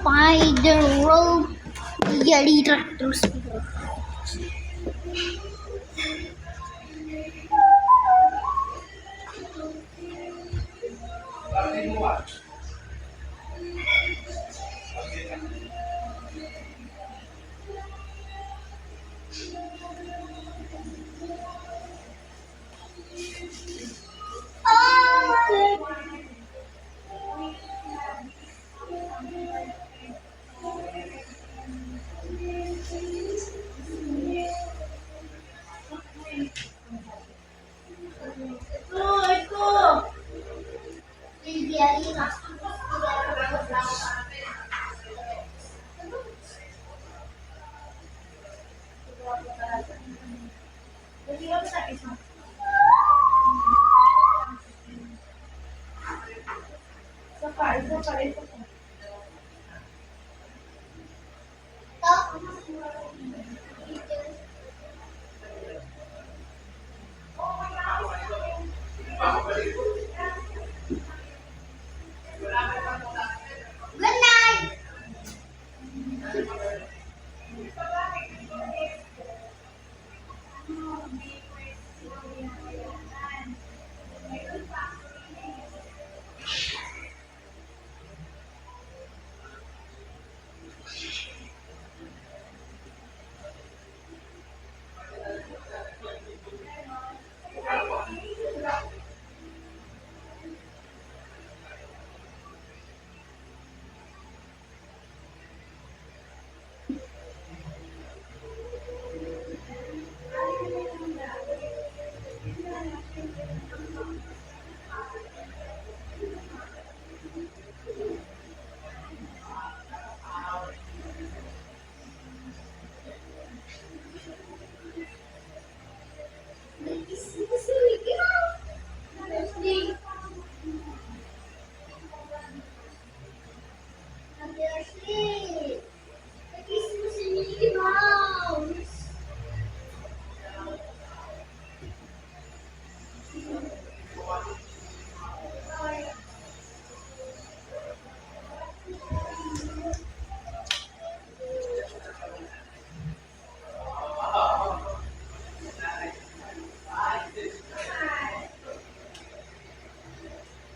spider rope. Jadi terus.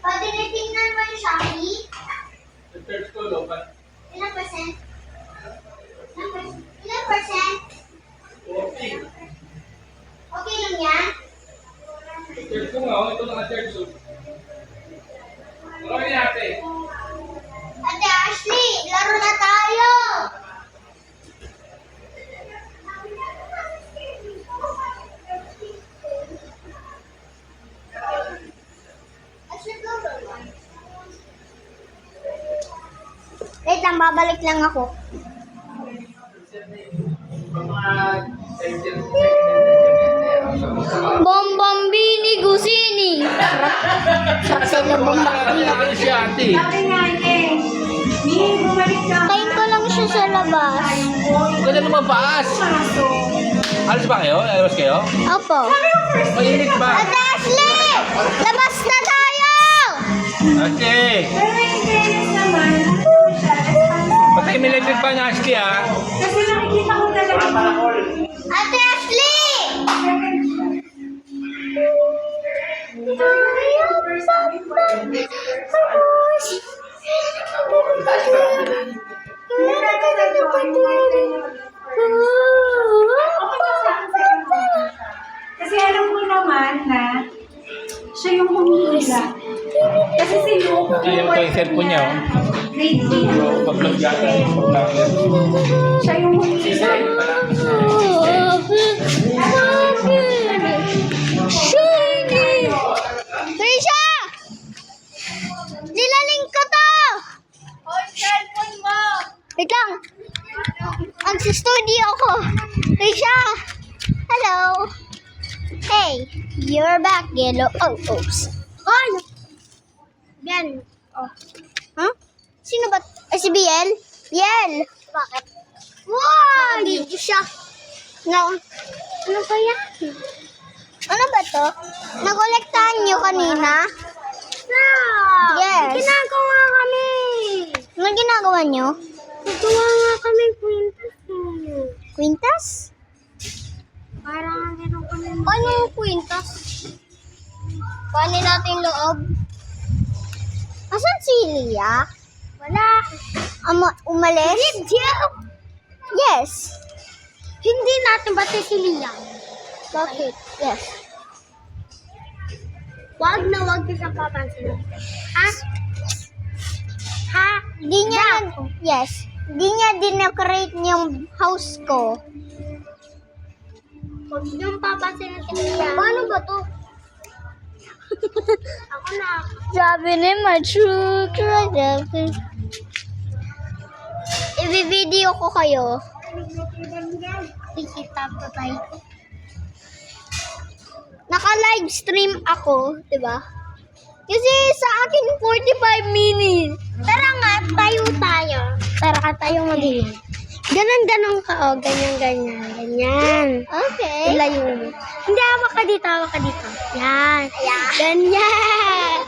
Pwede na tingnan mo yung Shopee? Ilang percent? Ilang percent? Okay lang yan? Search ko nga, ito naka-search ko. Marami natin. Ate Ashley, laro na tayo! Wait lang, babalik lang ako. Bombambini Gusini. Sarap sa bombambini. Si ate. Tayin ko lang siya sa labas. Ganda lumabas. Alis ba kayo? Alis kayo? Opo. Mainit ba? Ate Ashley! Labas na tayo! Ate! Pero in fairness naman, Patay may electric pa na Ashley ha? kasi nakikita ko talaga. Ate Ashley! Kasi alam ko naman na siya yung humihila. Kasi si Luke, Ito yung cellphone niya. grade 3. Pag-vlog yata. Siya yung humihila. Shiny! Trisha! Nilaling ko to! Cellphone mo! Wait lang. Ang-studio ko. Trisha! Hello! Hey, you're back, yellow. Oh, oops. Ay! Yan. Oh. Huh? Sino ba? Si Biel? Biel! Bakit? Wow! Naka-video siya. No. Ano ba yan? Ano ba to? Nakolektahan nyo kanina? Yes. Ginagawa kami. Ano ginagawa nyo? Nagawa nga kami kwintas. Kwintas? Parang meron kami. Ano yung kwintas? Paano natin yung loob? Asan si Lia? Wala. Umalis? Yes. Hindi natin bati si Lia. Bakit? Yes. Wag na wag ka papansin. Ha? Ha? Di niya, yes. Di niya dinocorate yung house ko. Huwag niyong papansin si Lia. Paano ba to? Ako na. Sabi ni Machu. I-video ko kayo. Kita pa tayo. Naka-live stream ako, di ba? Kasi sa akin 45 minutes. Tara nga, tayo. Tara tayo magiging. Ganon ka, oh. Ganyan. Okay. Ilayo mo. Hindi, hawak ka dito. Yan. Ganyan.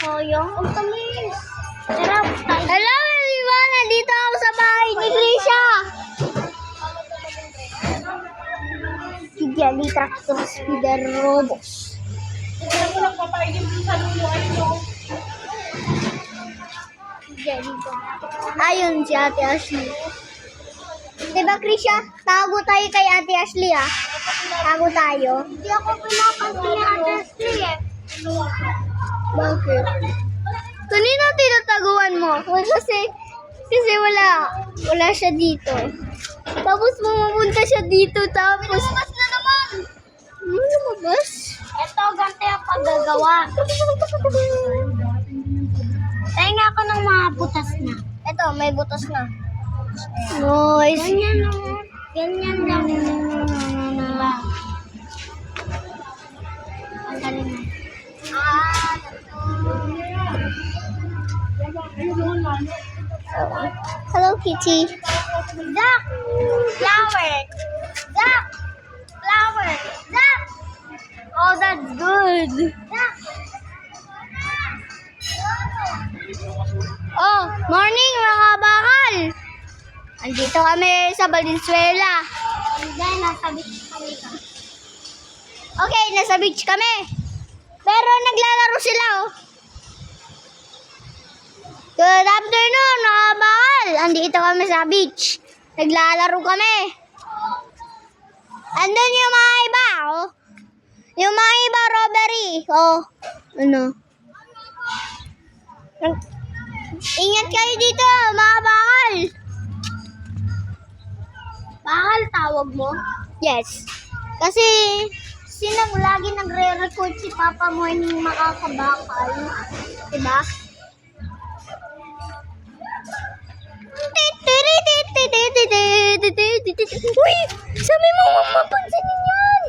Sayang. Ang tamis. Hello, everyone. Nandito ako sa bahay ni Grisha. Si Jelly Tractor Speeder Robos. Ayun si Ate Ashley. Diba, Krisha? Tago tayo kay Ate Ashley, ah. Tago tayo. Hindi ako pinapansin ni Ate Ashley, eh. Bakit? Kanina tinataguan mo. Kasi wala siya dito. Tapos mamapunta siya dito, tapos... Lumabas na naman! Lumabas? Ito, ganito yung paggagawa. Tayo nga ako ng mga butas na. Ito, may butas na. Nice. Ganyan lang. Ang galing na. Hello, Kitty. Duck! Flower! Duck! Flower! Duck! Oh, that's good. Duck! Oh, morning mga bakal! Andito kami sa Valenzuela. Hindi, nasa beach kami. Okay, nasa beach kami. Pero naglalaro sila, oh. Good afternoon, mga bakal. Andito kami sa beach. Naglalaro kami. Andun yung mga iba, oh. Yung mga iba, robbery. Oh, ano? Ingat kayo dito, mga bakal. Bakal tawag mo? Yes. Kasi, sinang lagi nagre-record si Papa mo yung makakabakal. Diba? Uy! Sabi mo, mapansinin yan!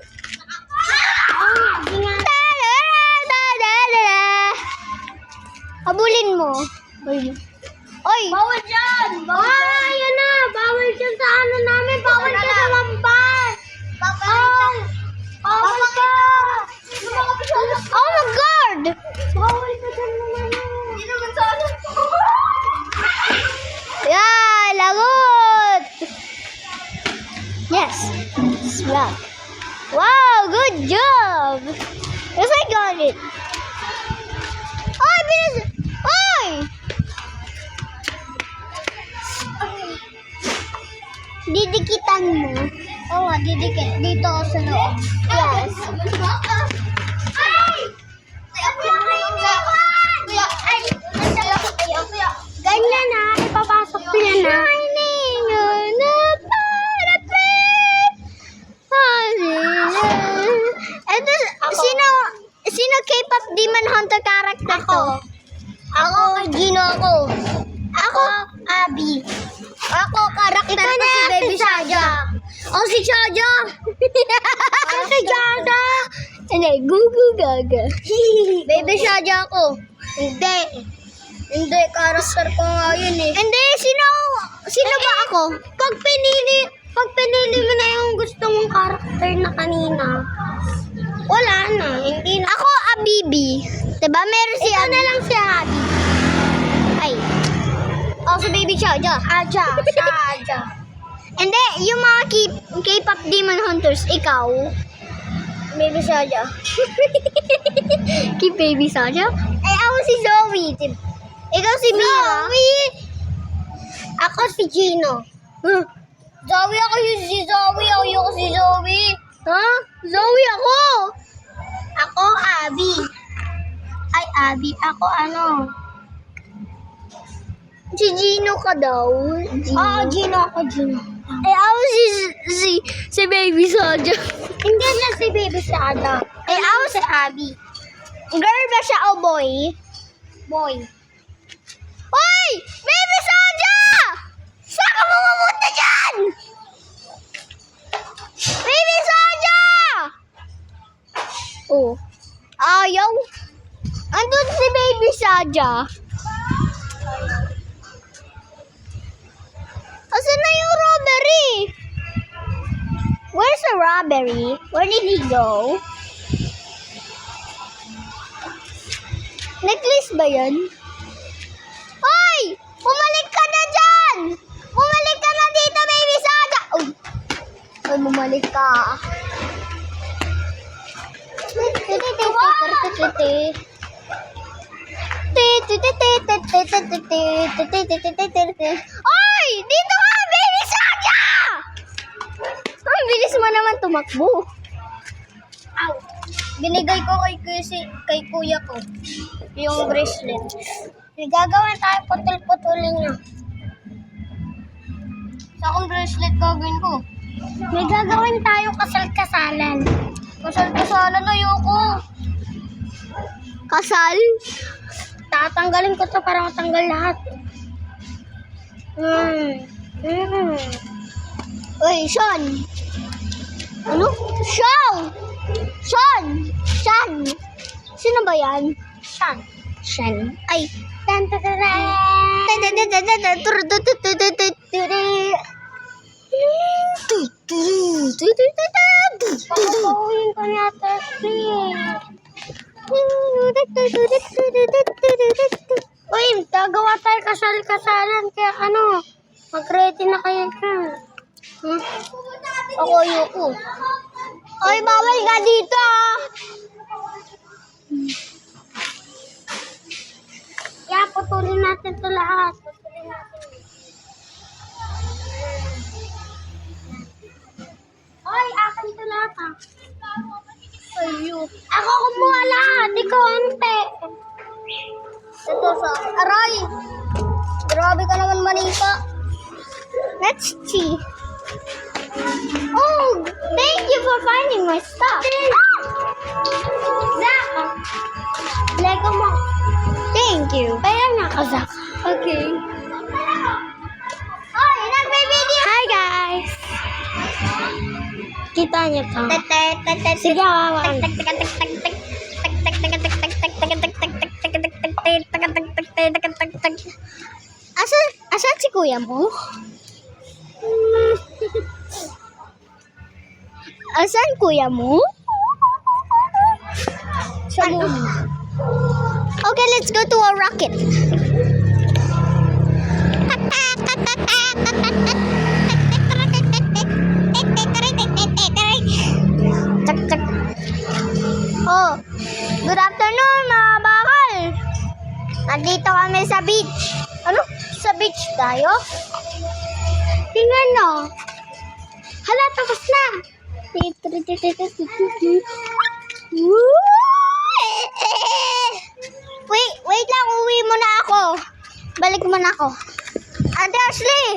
Habulin mo. Oy! Bawal dyan! Ayan na! Bawal dyan sa ano namin! Bawal dyan sa lampas! Bawal ka! Oh my God! Bawal ka dyan naman! Hindi naman sa ano! Yeah! Lagot! Yes! Swag! Wow! Good job! Yes, I got it! Oy! Didikitan mo. Oo, didikit. Dito sa loob. Yes. Ay! Ganyan na. Ipapasok ko yan na. Sino K-pop Demon Hunter character to? Ako, Gino ako. Ako, Abby. Ako, karakter ko si Baby Shaja. Oh, si Shaja. Si Shaja. Hindi, gugu gaga. Baby Shaja ako. Hindi, karakter ko nga yun eh. Hindi, sino ba ako? Pag pinili mo na yung gusto mong karakter na kanina, wala na, hindi na. Ako, Abibi. Diba? Ba, meron si Ito na lang si Abby. Ay. Oh, si Baby Shaja. Aja. Shaja. Hindi, yung mga K-pop Demon Hunters, ikaw. Baby Shaja. Keep Baby Shaja? Ay, ako si Zoe. Ikaw si Mira. Zoe! Ako si Gino. Huh? Zoe ako si Zoe. Ako si Zoe. Ha? Zoe ako. Ako, Abby. Ay, Abby. Ako, ano? Si Gino ka daw. Gino. Oo, Gino ako, Gino. Ay, ako si Baby Saja. Hindi na si Baby Saja. Ay, ako si Abby. Girl ba siya o boy? Boy. Hoy! Baby Saja! Saan ka mamamunta dyan? Baby Saja! Oh. Ayaw. Andun si Baby Saja. Asan na yung robbery? Where's the robbery? Where did he go? Necklace ba yan? Hoy! Bumalik ka na dyan! Bumalik ka na dito, Baby Saga! Uy! Uy, bumalik ka. Oy! Dito ka, Baby Saga! Ang bilis mo naman tumakbo. Ow! Binigay ko kay kuya ko yung bracelet. Gagawin tayo putol-putulin niya. Sa akong bracelet gagawin ko. May gagawin tayo kasal-kasalan. Kasal-kasalan ayoko. Kasal? Tatanggalin ko to para matanggal lahat. Uy, Sean. Ano? Sean! Sean! Sean! Sino ba yan? Sean. Sean. Ay. Papapawin ko niya, Tessie. Uy, gagawa tayo kasal-kasalan. Kaya ano, mag-ready na kayo dyan. Ako, ayoko. Uy, bawal ka dito. Kaya putulin natin ito lahat. Putulin natin. Uy, akin ito lahat ha. Ayo. Ako kumuha lahat. Ikaw ante. Ito sa aray. Grabe ka naman manika. Let's see. Oh, thank you for finding my stuff. Zach. Lego mo. Thank you. Kaya nga ka, Zach. Okay. Oh, nagbe-video. Hi, guys. Kita niyo to. Sige, hawakan. Asan si kuya mo? Asan kuya mo? Ano? Okay, let's go to a rocket. Oh, good afternoon mga bakal. Nandito kami sa beach. Ano? Sa beach tayo? Tingnan no. Hala, tapos na. Wait lang, uwi muna ako. Balik muna ako. Ate Ashley!